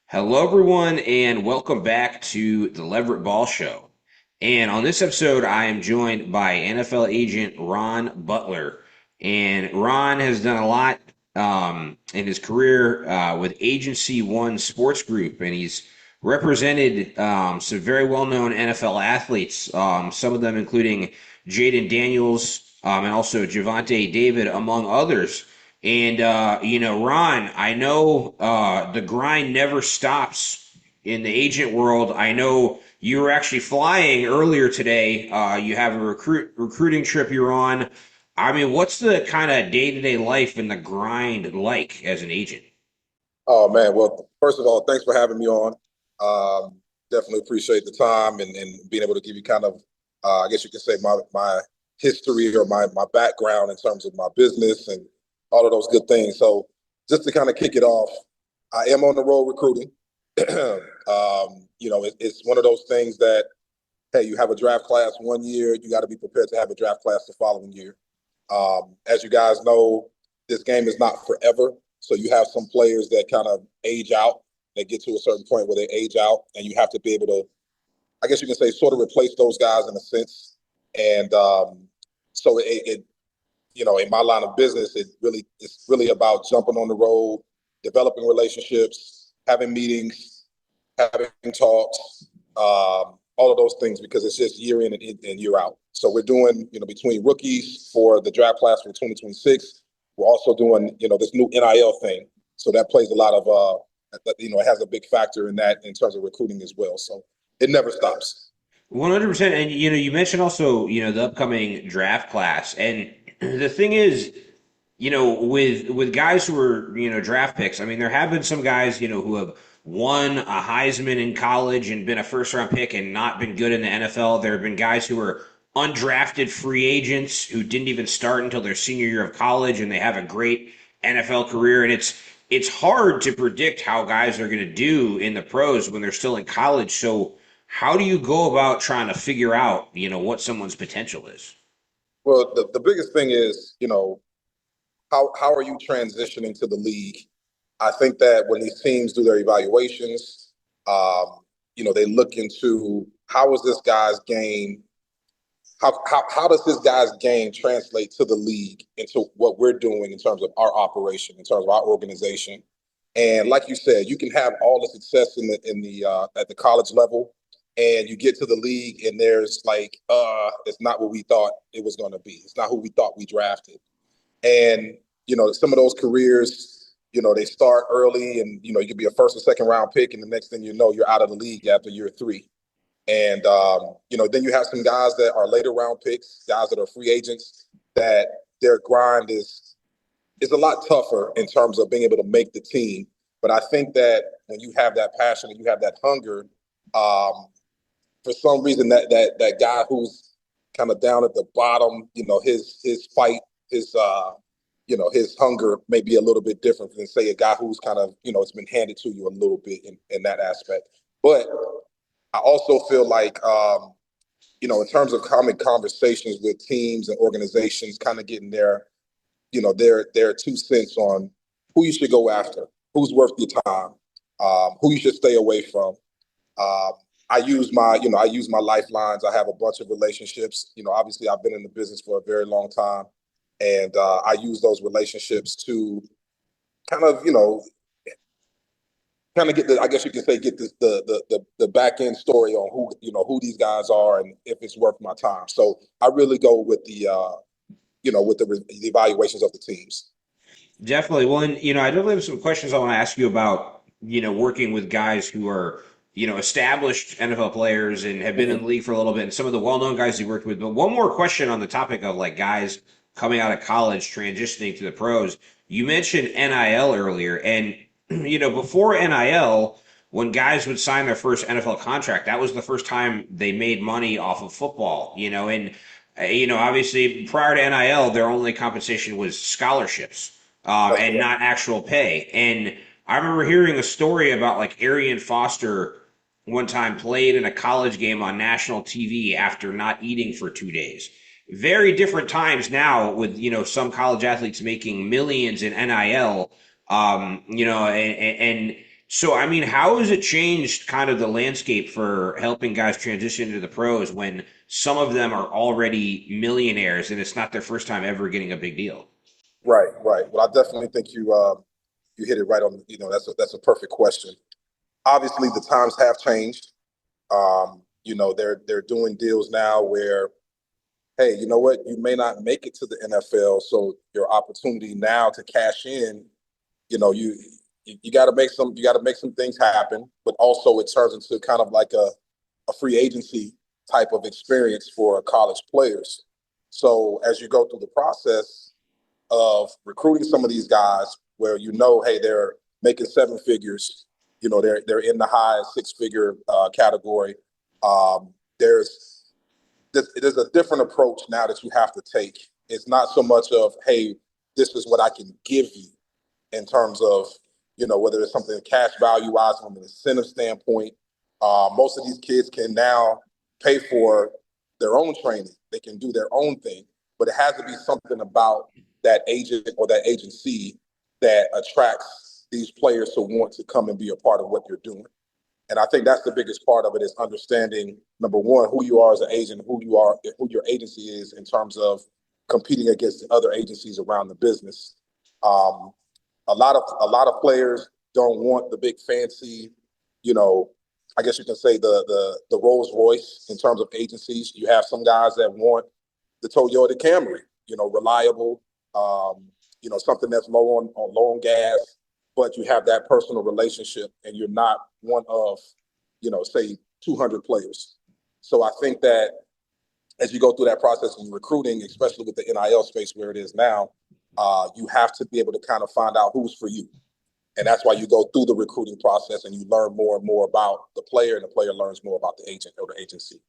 Hello, everyone, and welcome back to the Leverett Ball Show. And on this episode, I am joined by NFL agent Ron Butler. And Ron has done a lot in his career with Agency One Sports Group, and he's represented some very well-known NFL athletes, some of them including Jayden Daniels and also Lavonte David, among others. And Ron, I know the grind never stops in the agent world. I know you were actually flying earlier today. You have a recruiting trip you're on. I mean, what's the kind of day-to-day life and the grind like as an agent? Oh man, well, first of all, thanks for having me on. Definitely appreciate the time and being able to give you kind of, I guess you could say my history or my background in terms of my business and all of those good things. So just to kind of kick it off, I am on the road recruiting. It's one of those things that, hey, you have a draft class one year, you got to be prepared to have a draft class the following year. As you guys know, this game is not forever. So you have some players that kind of age out. They get to a certain point where they age out, and you have to be able to, I guess you can say, sort of replace those guys in a sense. And so in my line of business, it's really about jumping on the road, developing relationships, having meetings, having talks, all of those things because it's just year in and year out. So we're doing, between rookies for the draft class for 2026. We're also doing, this new NIL thing. So that plays a lot of, it has a big factor in that in terms of recruiting as well. So it never stops. 100%. And you mentioned also, the upcoming draft class. And the thing is, with guys who are, draft picks, I mean, there have been some guys, who have won a Heisman in college and been a first round pick and not been good in the NFL. There have been guys who are undrafted free agents who didn't even start until their senior year of college and they have a great NFL career. And it's hard to predict how guys are going to do in the pros when they're still in college. So how do you go about trying to figure out, what someone's potential is? Well, the biggest thing is, how are you transitioning to the league? I think that when these teams do their evaluations, they look into how is this guy's game, how does this guy's game translate to the league, into what we're doing in terms of our operation, in terms of our organization. And like you said, you can have all the success in the at the college level, and you get to the league, and there's like, it's not what we thought it was going to be. It's not who we thought we drafted. And, some of those careers, they start early and, you could be a first or second round pick. And the next thing you know, you're out of the league after year three. And, then you have some guys that are later round picks, guys that are free agents, that their grind is a lot tougher in terms of being able to make the team. But I think that when you have that passion and you have that hunger, for some reason that guy who's kind of down at the bottom, his fight, his hunger may be a little bit different than say a guy who's kind of, it's been handed to you a little bit in that aspect. But I also feel like, in terms of common conversations with teams and organizations, kind of getting their 2 cents on who you should go after, who's worth your time, who you should stay away from. Um, I use my lifelines. I have a bunch of relationships. Obviously, I've been in the business for a very long time, and I use those relationships to kind of, get the, I guess you can say, get the back end story on who these guys are and if it's worth my time. So I really go with the evaluations of the teams. Definitely. Well, and I definitely have some questions I want to ask you about, working with guys who are, established NFL players and have been in the Mhm. league for a little bit, and some of the well-known guys you worked with. But one more question on the topic of like guys coming out of college transitioning to the pros. You mentioned NIL earlier, and before NIL, when guys would sign their first NFL contract, that was the first time they made money off of football. And obviously prior to NIL, their only compensation was scholarships That's and correct. not actual pay. And I remember hearing a story about like Arian Foster one time played in a college game on national TV after not eating for 2 days. Very different times now with, some college athletes making millions in NIL, So, I mean, how has it changed kind of the landscape for helping guys transition to the pros when some of them are already millionaires and it's not their first time ever getting a big deal? Right, right. Well, I definitely think you hit it right on. That's a perfect question. Obviously, the times have changed. They're doing deals now where, hey, you know what, you may not make it to the NFL, so your opportunity now to cash in, you know, you got to make some things happen, but also it turns into kind of like a free agency type of experience for college players. So as you go through the process of recruiting some of these guys, where hey, they're making seven figures, they're in the high six figure category. Um, there's there's a different approach now that you have to take. It's not so much of, hey, this is what I can give you in terms of, whether it's something cash value wise from an incentive standpoint. Most of these kids can now pay for their own training. They can do their own thing, but it has to be something about that agent or that agency that attracts these players to want to come and be a part of what you're doing. And I think that's the biggest part of it is understanding, number one, who you are as an agent, who your agency is in terms of competing against the other agencies around the business. Um, a lot of players don't want the big fancy, you know, I guess you can say the Rolls Royce in terms of agencies. You have some guys that want the Toyota Camry, reliable, something that's low on gas, but you have that personal relationship and you're not one of, say 200 players. So I think that as you go through that process in recruiting, especially with the NIL space where it is now, you have to be able to kind of find out who's for you. And that's why you go through the recruiting process and you learn more and more about the player, and the player learns more about the agent or the agency.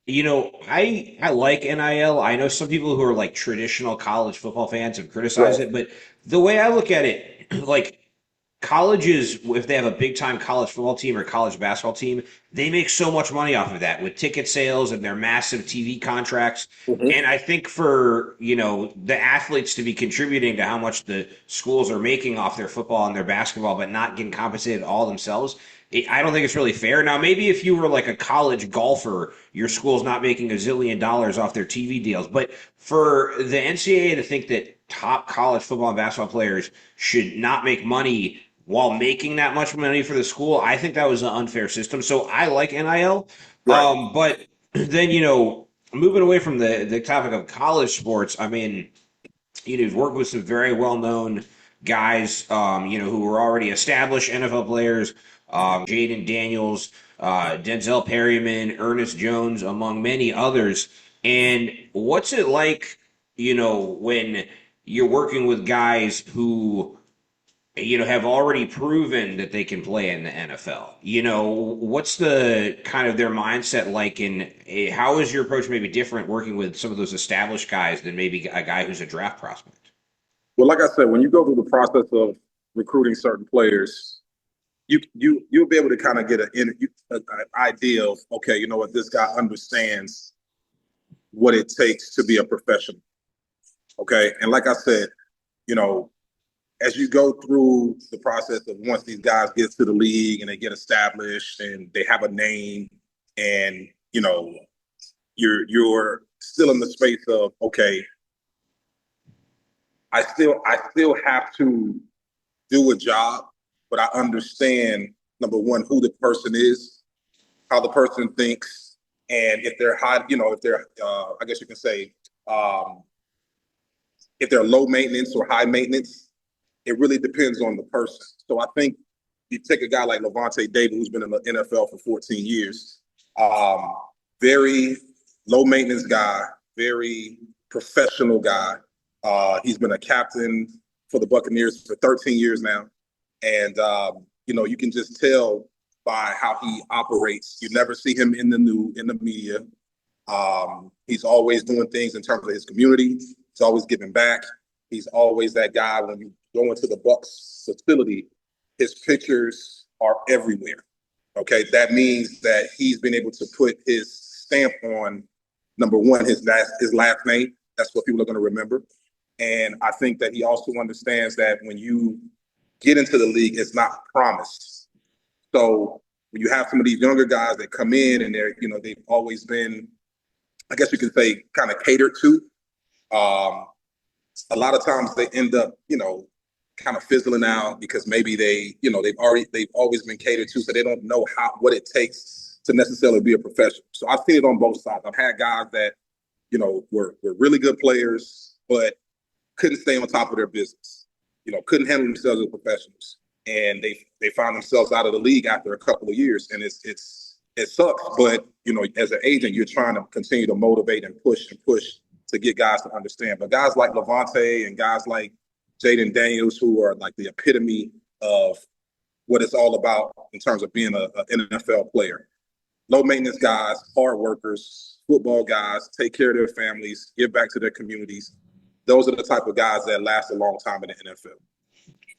I like NIL. I know some people who are like traditional college football fans have criticized Right. it, but the way I look at it, like colleges, if they have a big time college football team or college basketball team, they make so much money off of that with ticket sales and their massive TV contracts. And Mm-hmm. I think for, the athletes to be contributing to how much the schools are making off their football and their basketball, but not getting compensated all themselves, I don't think it's really fair. Now, maybe if you were like a college golfer, your school's not making $1 zillion off their TV deals. But for the NCAA to think that top college football and basketball players should not make money while making that much money for the school, I think that was an unfair system. So I like NIL. Right. But then, moving away from the topic of college sports, I mean, you've worked with some very well-known guys, who were already established NFL players, Jayden Daniels, Denzel Perryman, Ernest Jones, among many others. And what's it like, when you're working with guys who have already proven that they can play in the NFL. What's the kind of their mindset like, and how is your approach maybe different working with some of those established guys than maybe a guy who's a draft prospect? Well, like I said, when you go through the process of recruiting certain players, you'll be able to kind of get an idea of, okay, you know what, this guy understands what it takes to be a professional. Okay, and like I said, you know, as you go through the process of once these guys get to the league and they get established and they have a name, and you're still in the space of, okay, I still have to do a job, but I understand, number one, who the person is, how the person thinks, and if they're high, if they're I guess you can say, um, if they're low maintenance or high maintenance. It really depends on the person. So I think you take a guy like Lavonte David, who's been in the NFL for 14 years, um, very low maintenance guy, very professional guy. He's been a captain for the Buccaneers for 13 years now. And, you can just tell by how he operates. You never see him in the media. He's always doing things in terms of his community. He's always giving back. He's always that guy when you go into the Bucks facility, his pictures are everywhere. Okay, that means that he's been able to put his stamp on, number one, his last name. That's what people are going to remember. And I think that he also understands that when you get into the league, it's not promised. So when you have some of these younger guys that come in and they've always been, I guess you could say, kind of catered to. Um, a lot of times they end up, kind of fizzling out because maybe they've always been catered to, so they don't know what it takes to necessarily be a professional. So I've seen it on both sides. I've had guys that, were really good players, but couldn't stay on top of their business, couldn't handle themselves as professionals. And they found themselves out of the league after a couple of years. And it sucks, but as an agent, you're trying to continue to motivate and push to get guys to understand. But guys like Lavonte and guys like Jayden Daniels, who are like the epitome of what it's all about in terms of being an NFL player. Low maintenance guys, hard workers, football guys, take care of their families, give back to their communities. Those are the type of guys that last a long time in the NFL.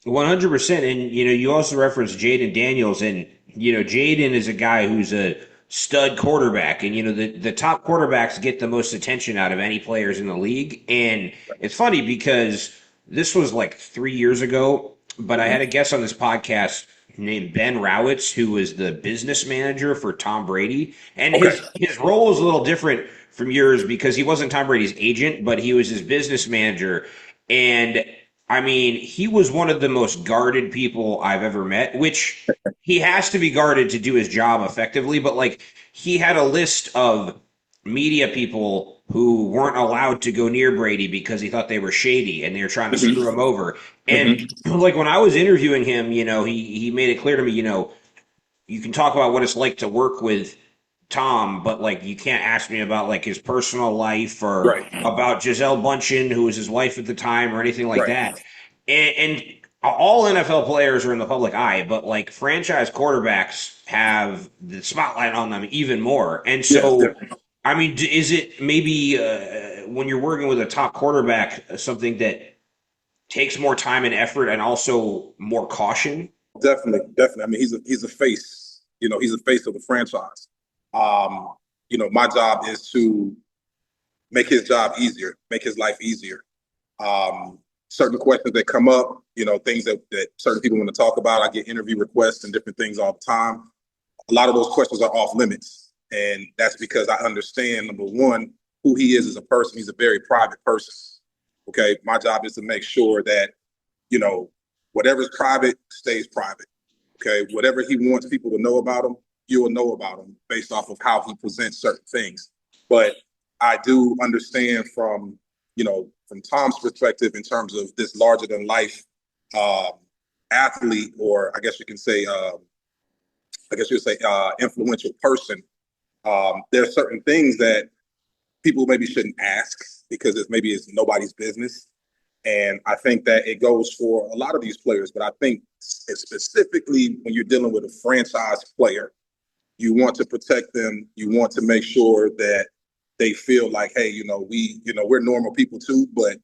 100%. And, you also referenced Jayden Daniels, and, Jayden is a guy who's a stud quarterback. And, the top quarterbacks get the most attention out of any players in the league. And it's funny because this was like 3 years ago, but I had a guest on this podcast named Ben Rowitz, who was the business manager for Tom Brady. And Okay. his role was a little different from yours because he wasn't Tom Brady's agent, but he was his business manager. And I mean, he was one of the most guarded people I've ever met, which he has to be guarded to do his job effectively. But like, he had a list of media people who weren't allowed to go near Brady because he thought they were shady and they were trying to screw him over. And like, when I was interviewing him, he made it clear to me, you can talk about what it's like to work with Tom, but like you can't ask me about like his personal life or Right. about Giselle Bundchen, who was his wife at the time, or anything like Right. that. And all NFL players are in the public eye, but like franchise quarterbacks have the spotlight on them even more. And Yes. so, Definitely. I mean, is it maybe when you're working with a top quarterback something that takes more time and effort and also more caution? Definitely. I mean, he's a face. He's a face of the franchise. My job is to make his job easier, make his life easier. Certain questions that come up, things that certain people want to talk about. I get interview requests and different things all the time. A lot of those questions are off limits. And that's because I understand, number one, who he is as a person. He's a very private person. Okay. My job is to make sure that, whatever's private stays private. Okay. Whatever he wants people to know about him, you will know about him based off of how he presents certain things. But I do understand from Tom's perspective in terms of this larger than life athlete, or I guess you can say, influential person. There are certain things that people maybe shouldn't ask because it's nobody's business. And I think that it goes for a lot of these players, but I think specifically when you're dealing with a franchise player, you want to protect them. You want to make sure that they feel like, hey, we're normal people too, but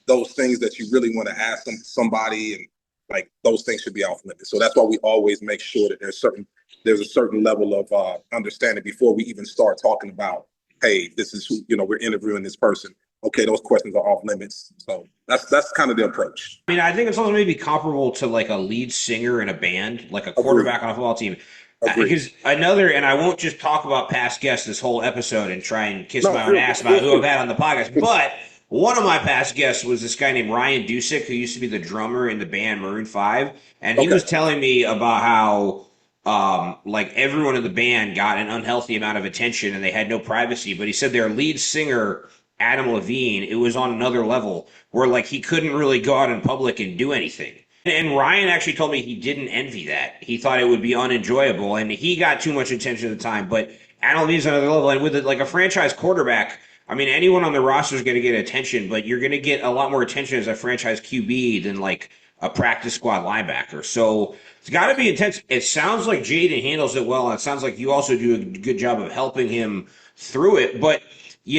those things that you really want to ask somebody, and like those things should be off limits. So that's why we always make sure that there's a certain level of understanding before we even start talking about, hey, this is who, we're interviewing this person. Okay, those questions are off limits. So that's kind of the approach. I mean, I think it's also maybe comparable to like a lead singer in a band, like a Agree. quarterback on a football team. Agree. Because another, and I won't just talk about past guests this whole episode and try and kiss No, my own ass about who I've free. had on the podcast, but one of my past guests was this guy named Ryan Dusick, who used to be the drummer in the band Maroon 5. And he Okay. was telling me about how like everyone in the band got an unhealthy amount of attention and they had no privacy. But he said their lead singer, Adam Levine, it was on another level where like he couldn't really go out in public and do anything. And Ryan actually told me he didn't envy that. He thought it would be unenjoyable, and he got too much attention at the time. But Adam Levine's on another level, and with it, like a franchise quarterback, I mean, anyone on the roster is going to get attention, but you're going to get a lot more attention as a franchise QB than like a practice squad linebacker. So it's got to be intense. It sounds like Jayden handles it well, and it sounds like you also do a good job of helping him through it. But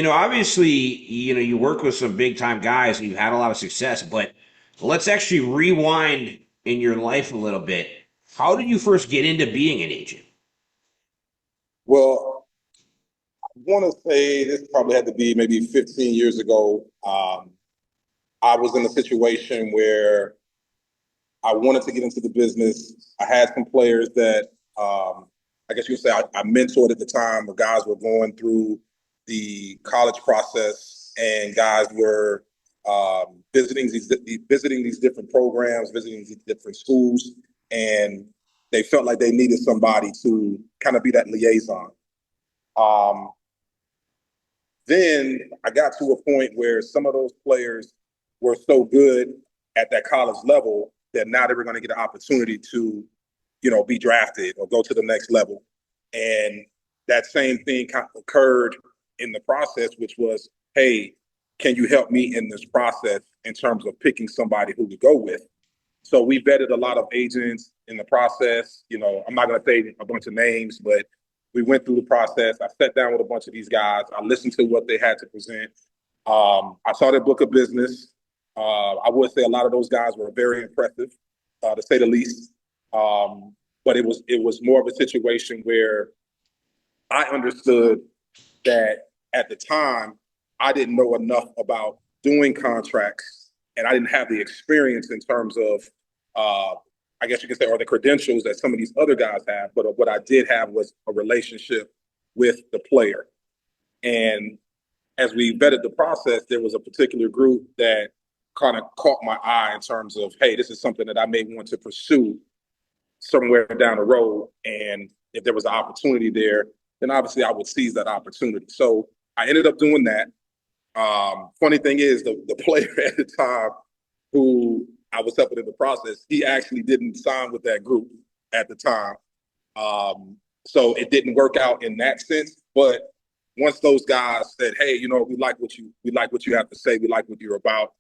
obviously, you work with some big time guys and you've had a lot of success, but let's actually rewind in your life a little bit. How did you first get into being an agent? Well, I want to say this probably had to be maybe 15 years ago. I was in a situation where I wanted to get into the business. I had some players that I guess you could say I mentored at the time, where guys were going through the college process and guys were visiting these different programs, visiting these different schools, and they felt like they needed somebody to kind of be that liaison. Um, then I got to a point where some of those players were so good at that college level that now they were going to get an opportunity to, be drafted or go to the next level. And that same thing kind of occurred in the process, which was, hey, can you help me in this process in terms of picking somebody who to go with? So we vetted a lot of agents in the process. I'm not going to say a bunch of names, but we went through the process. I sat down with a bunch of these guys. I listened to what they had to present. I saw their book of business. I would say a lot of those guys were very impressive, to say the least. But it was more of a situation where I understood that at the time I didn't know enough about doing contracts, and I didn't have the experience in terms of, I guess you could say, or the credentials that some of these other guys have. But what I did have was a relationship with the player. And as we vetted the process, there was a particular group that kind of caught my eye in terms of, hey, this is something that I may want to pursue somewhere down the road. And if there was an opportunity there, then obviously I would seize that opportunity. So I ended up doing that. Funny thing is, the player at the time who I was helping in the process, he actually didn't sign with that group at the time. So it didn't work out in that sense. But once those guys said, "Hey, we like what you have to say, we like what you're about.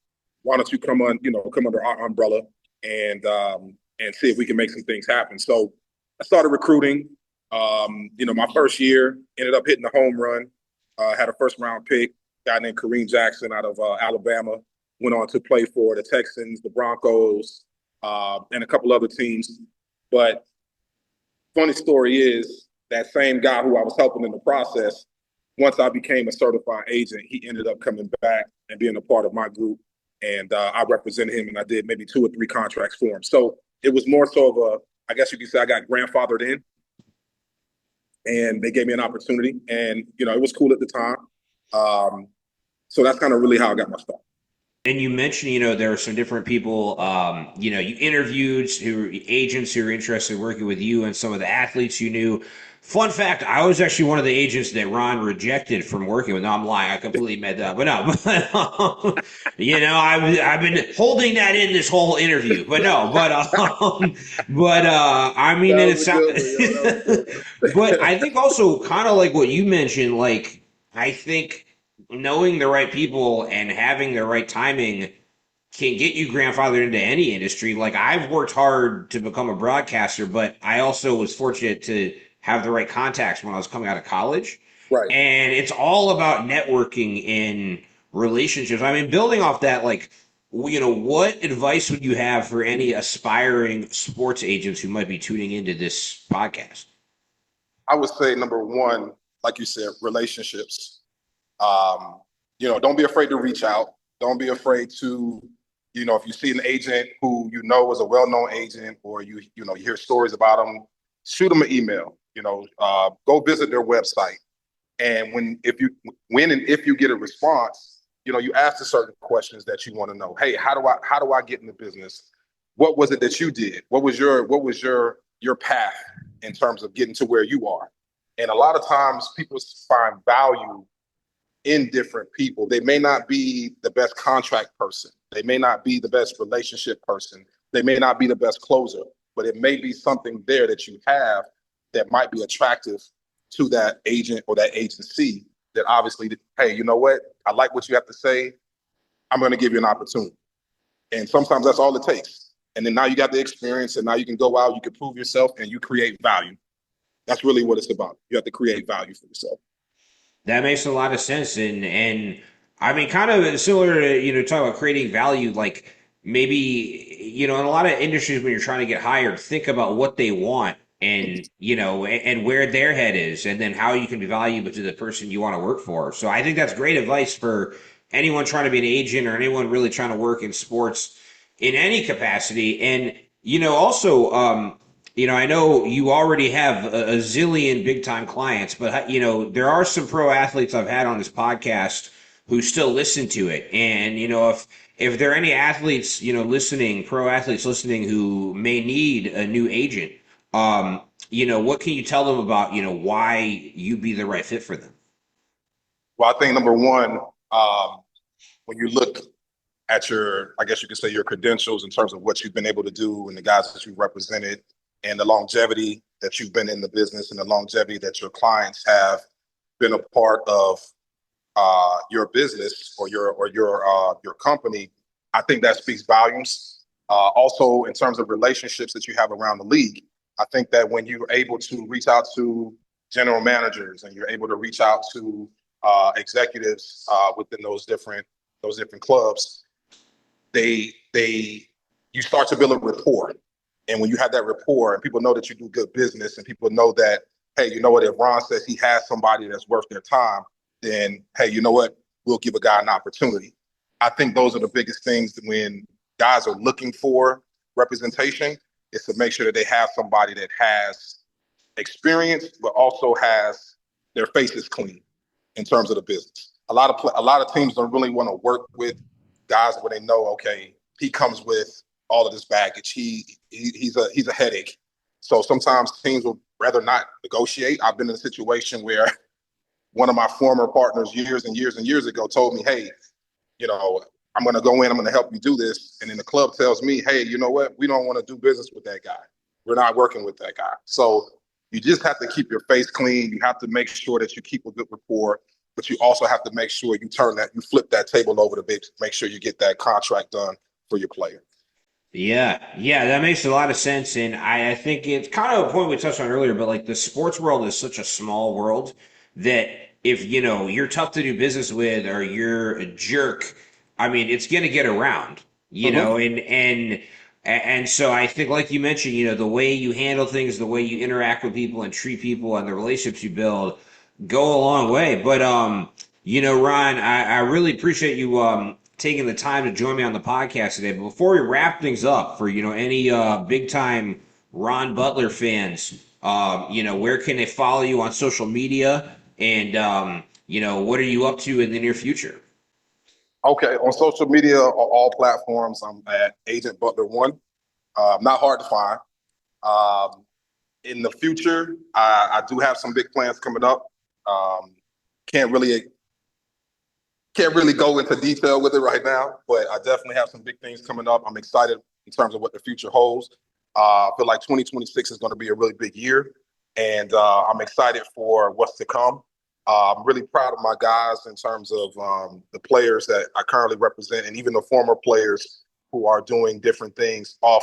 Why don't you come under our umbrella and see if we can make some things happen?" So I started recruiting. My first year ended up hitting a home run. Had a first round pick, guy named Kareem Jackson out of Alabama. Went on to play for the Texans, the Broncos, and a couple other teams. But funny story is, that same guy who I was helping in the process, once I became a certified agent, he ended up coming back and being a part of my group. And I represented him, and I did maybe 2 or 3 contracts for him. So it was more so of I guess you could say I got grandfathered in, and they gave me an opportunity. And, it was cool at the time. So that's kind of really how I got my start. And you mentioned, there are some different people, you interviewed agents who were interested in working with you and some of the athletes you knew. Fun fact, I was actually one of the agents that Ron rejected from working with. No, I'm lying. I completely made that up. But no, I've been holding that in this whole interview. But no, I mean, That and was it's a good one, yo. That was a good but one. I think also kind of like what you mentioned, like, I think knowing the right people and having the right timing can get you grandfathered into any industry. Like, I've worked hard to become a broadcaster, but I also was fortunate to have the right contacts when I was coming out of college. Right. And it's all about networking in relationships. I mean, building off that, like, what advice would you have for any aspiring sports agents who might be tuning into this podcast? I would say number one, like you said, relationships. Don't be afraid to reach out. Don't be afraid to, if you see an agent who is a well-known agent, or you hear stories about them, shoot them an email. Go visit their website, and when and if you get a response, you ask the certain questions that you want to know. Hey, how do I get in the business? What was it that you did? What was your path in terms of getting to where you are? And a lot of times people find value in different people. They may not be the best contract person. They may not be the best relationship person. They may not be the best closer, but it may be something there that you have that might be attractive to that agent or that agency, that obviously, hey, you know what? I like what you have to say. I'm going to give you an opportunity. And sometimes that's all it takes. And then now you got the experience, and now you can go out, you can prove yourself, and you create value. That's really what it's about. You have to create value for yourself. That makes a lot of sense, and I mean, kind of similar to talking about creating value. Like, maybe in a lot of industries, when you're trying to get hired, think about what they want, and and where their head is, and then how you can be valuable to the person you want to work for. So I think that's great advice for anyone trying to be an agent, or anyone really trying to work in sports in any capacity. And Also, I know you already have a zillion big time clients, but there are some pro athletes I've had on this podcast who still listen to it. And, if there are any athletes, listening, pro athletes listening who may need a new agent, what can you tell them about, why you be the right fit for them? Well, I think number one, when you look at your, I guess you could say your credentials in terms of what you've been able to do and the guys that you've represented and the longevity that you've been in the business and the longevity that your clients have been a part of your business or your company, I think that speaks volumes. Also, in terms of relationships that you have around the league, I think that when you're able to reach out to general managers and you're able to reach out to executives within those different clubs, they you start to build a rapport. And when you have that rapport and people know that you do good business and people know that, hey, you know what, if Ron says he has somebody that's worth their time, then hey, you know what, we'll give a guy an opportunity. I think those are the biggest things when guys are looking for representation, is to make sure that they have somebody that has experience, but also has their faces clean in terms of the business. A lot of teams don't really want to work with guys where they know, okay, he comes with all of this baggage. He's a headache. So sometimes teams will rather not negotiate. I've been in a situation where one of my former partners years and years and years ago told me, hey, I'm going to go in, I'm going to help you do this. And then the club tells me, hey, you know what? We don't want to do business with that guy. We're not working with that guy. So you just have to keep your face clean. You have to make sure that you keep a good rapport, but you also have to make sure you flip that table over to make sure you get that contract done for your player. Yeah, that makes a lot of sense. And I think it's kind of a point we touched on earlier, but like the sports world is such a small world that if, you're tough to do business with or you're a jerk, I mean, it's going to get around, Mm-hmm. and so I think, like you mentioned, the way you handle things, the way you interact with people and treat people and the relationships you build go a long way. But Ron, I really appreciate you taking the time to join me on the podcast today. But before we wrap things up, for any big time Ron Butler fans, where can they follow you on social media, and what are you up to in the near future? Okay, on social media, on all platforms, I'm at Agent Butler One. Not hard to find. Um, in the future, I do have some big plans coming up. Um, can't really can't really go into detail with it right now, but I definitely have some big things coming up. I'm excited in terms of what the future holds. I feel like 2026 is going to be a really big year, and I'm excited for what's to come. I'm really proud of my guys in terms of the players that I currently represent, and even the former players who are doing different things off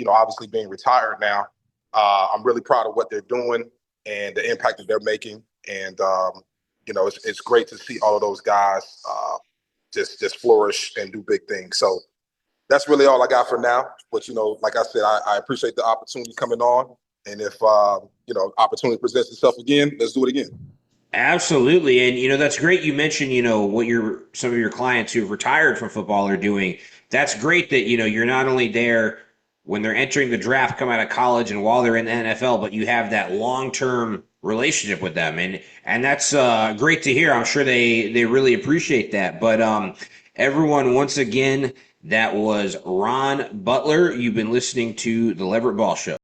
obviously being retired now. I'm really proud of what they're doing and the impact that they're making, and it's great to see all of those guys just flourish and do big things. So that's really all I got for now. But like I said, I appreciate the opportunity coming on, and if opportunity presents itself again, let's do it again. Absolutely. And that's great you mentioned, what your some of your clients who've retired from football are doing. That's great that, you're not only there when they're entering the draft, come out of college and while they're in the NFL, but you have that long-term relationship with them. And that's great to hear. I'm sure they really appreciate that. But everyone, once again, that was Ron Butler. You've been listening to the Leverett Ball Show.